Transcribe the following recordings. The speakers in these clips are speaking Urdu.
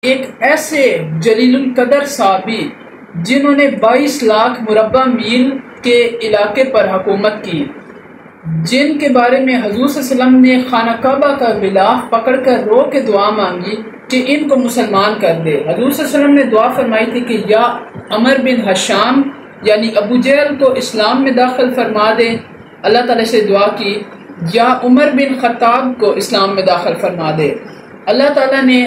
ایک ایسے جلیل القدر صحابی جنہوں نے 22 لاکھ مربع میل کے علاقے پر حکومت کی، جن کے بارے میں حضور صلی اللہ علیہ وسلم نے خانہ کعبہ کا غلاف پکڑ کر رو کے دعا مانگی کہ ان کو مسلمان کر دے۔ حضور صلی اللہ علیہ وسلم نے دعا فرمائی تھی کہ یا عمر بن حشام یعنی ابو جہل کو اسلام میں داخل فرما دے، اللہ تعالیٰ سے دعا کی، یا عمر بن خطاب کو اسلام میں داخل فرما دے۔ اللہ تعالیٰ نے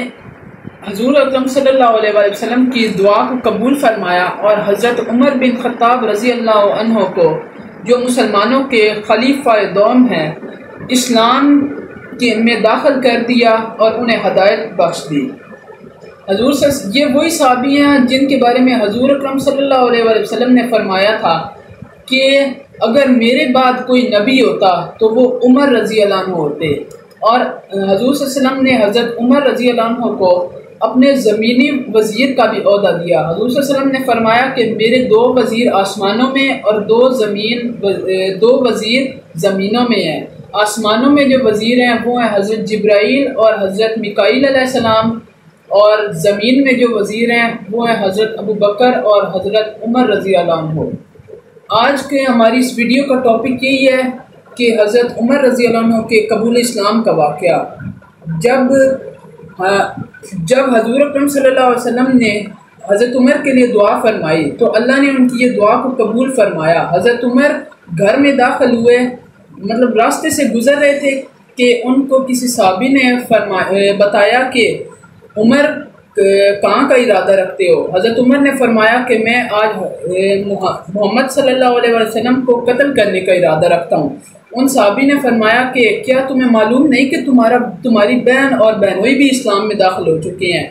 حضور اکرم صلی اللہ علیہ وآلہ وسلم کی دعا کو قبول فرمایا اور حضرت عمر بن خطاب رضی اللہ عنہ کو، جو مسلمانوں کے خلیفہ دوم ہیں، اسلام میں داخل کر دیا اور انہیں ہدایت بخش دی۔ یہ وہی صحابی ہیں جن کے بارے میں حضور اکرم صلی اللہ علیہ وآلہ وسلم نے فرمایا تھا کہ اگر میرے بعد کوئی نبی ہوتا تو وہ عمر رضی اللہ عنہ ہوتے، اور حضور صلی اللہ علیہ وسلم نے حضرت عمر رضی اللہ عنہ کو اپنے زمینی وزیر کا بھی عہدہ دیا۔ حضور صلی اللہ علیہ وسلم نے فرمایا کہ میرے 2 وزیر آسمانوں میں اور 2 وزیر زمینوں میں ہیں۔ آسمانوں میں جو وزیر ہیں وہ ہیں حضرت جبرائیل اور حضرت میکائیل علیہ السلام، اور زمین میں جو وزیر ہیں وہ ہیں حضرت ابو بکر اور حضرت عمر رضی اللہ عنہ۔ آج کے ہماری اس ویڈیو کا ٹاپک یہی ہے کہ حضرت عمر رضی اللہ عنہ کے قبول اسلام کا واقعہ۔ جب حضور اکرم صلی اللہ علیہ وسلم نے حضرت عمر کے لیے دعا فرمائی تو اللہ نے ان کی یہ دعا کو قبول فرمایا۔ حضرت عمر گھر میں داخل ہوئے، مطلب راستے سے گزر رہے تھے کہ ان کو کسی صحابی نے بتایا کہ عمر کہاں کا ارادہ رکھتے ہو؟ حضرت عمر نے فرمایا کہ میں آج محمد صلی اللہ علیہ وسلم کو قتل کرنے کا ارادہ رکھتا ہوں۔ ان صحابی نے فرمایا کہ کیا تمہیں معلوم نہیں کہ تمہاری بہن اور بہنوئی بھی اسلام میں داخل ہو چکے ہیں؟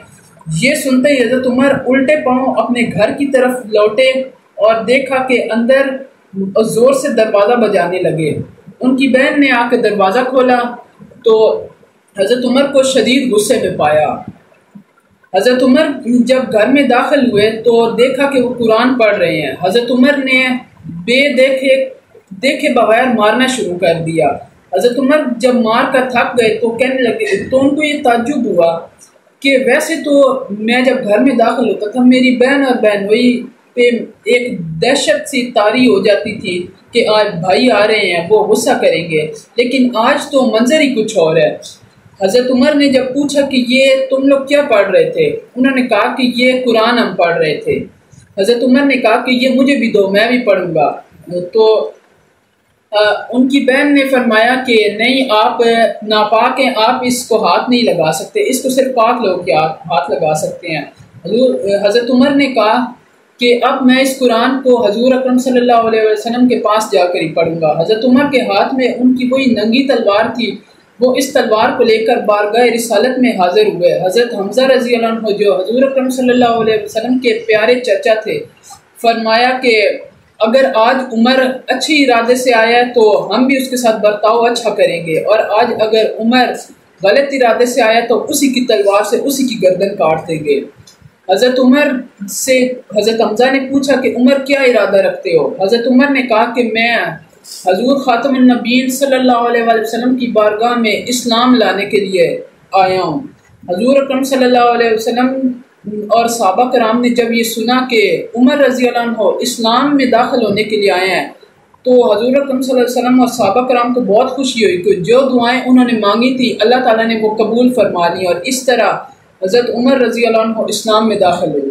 یہ سنتے ہی حضرت عمر الٹے پاؤں اپنے گھر کی طرف لوٹے اور دیکھا کہ اندر زور سے دروازہ بجانے لگے۔ ان کی بہن نے آ کے دروازہ کھولا تو حضرت عمر کو شدید غصے میں پایا۔ حضرت عمر جب گھر میں داخل ہوئے تو دیکھا کہ وہ قرآن پڑھ رہے ہیں۔ حضرت عمر نے دیکھے بغیر مارنا شروع کر دیا۔ حضرت عمر جب مار کر تھک گئے تو کہنے لگے، تو ان کو یہ تعجب ہوا کہ ویسے تو میں جب گھر میں داخل ہوتا تھا میری بہن اور بہنوئی پہ ایک دہشت سی طاری ہو جاتی تھی کہ آج بھائی آ رہے ہیں، وہ غصہ کریں گے، لیکن آج تو منظر ہی کچھ اور ہے۔ حضرت عمر نے جب پوچھا کہ یہ تم لوگ کیا پڑھ رہے تھے؟ انہوں نے کہا کہ یہ قرآن ہم پڑھ رہے تھے۔ حضرت عمر نے کہا کہ یہ مجھے بھی دو، میں بھی پڑھوں گا۔ تو ان کی بہن نے فرمایا کہ نہیں، آپ ناپاک ہیں، آپ اس کو ہاتھ نہیں لگا سکتے، اس کو صرف پاک لوگ کے ہاتھ لگا سکتے ہیں۔ حضرت عمر نے کہا کہ اب میں اس قرآن کو حضور اکرم صلی اللہ علیہ وسلم کے پاس جا کر ہی پڑھوں گا۔ حضرت عمر کے ہاتھ میں ان کی وہی ننگی تلوار تھی، وہ اس تلوار کو لے کر بارگاہ رسالت میں حاضر ہوئے۔ حضرت حمزہ رضی اللہ عنہ جو حضور اکرم صلی اللہ علیہ وسلم کے پیارے چچا تھے، فرمایا کہ اگر آج عمر اچھی ارادے سے آیا ہے تو ہم بھی اس کے ساتھ برتاؤ اچھا کریں گے، اور آج اگر عمر غلط ارادے سے آیا تو اسی کی تلوار سے اسی کی گردن کاٹ دیں گے۔ حضرت عمر سے حضرت حمزہ نے پوچھا کہ عمر کیا ارادہ رکھتے ہو؟ حضرت عمر نے کہا کہ میں حضور خاتم النبیین صلی اللہ علیہ وآلہ وسلم کی بارگاہ میں اسلام لانے کے لیے آیا ہوں۔ حضور اکرم صلی اللہ علیہ وسلم اور صحابہ کرام نے جب یہ سنا کہ عمر رضی اللہ عنہ اسلام میں داخل ہونے کے لیے آئے ہیں تو حضور اکرم صلی اللہ علیہ وسلم اور صحابہ کرام کو بہت خوشی ہوئی کہ جو دعائیں انہوں نے مانگی تھی اللہ تعالیٰ نے وہ قبول فرما لی، اور اس طرح حضرت عمر رضی اللہ عنہ اسلام میں داخل ہوئے۔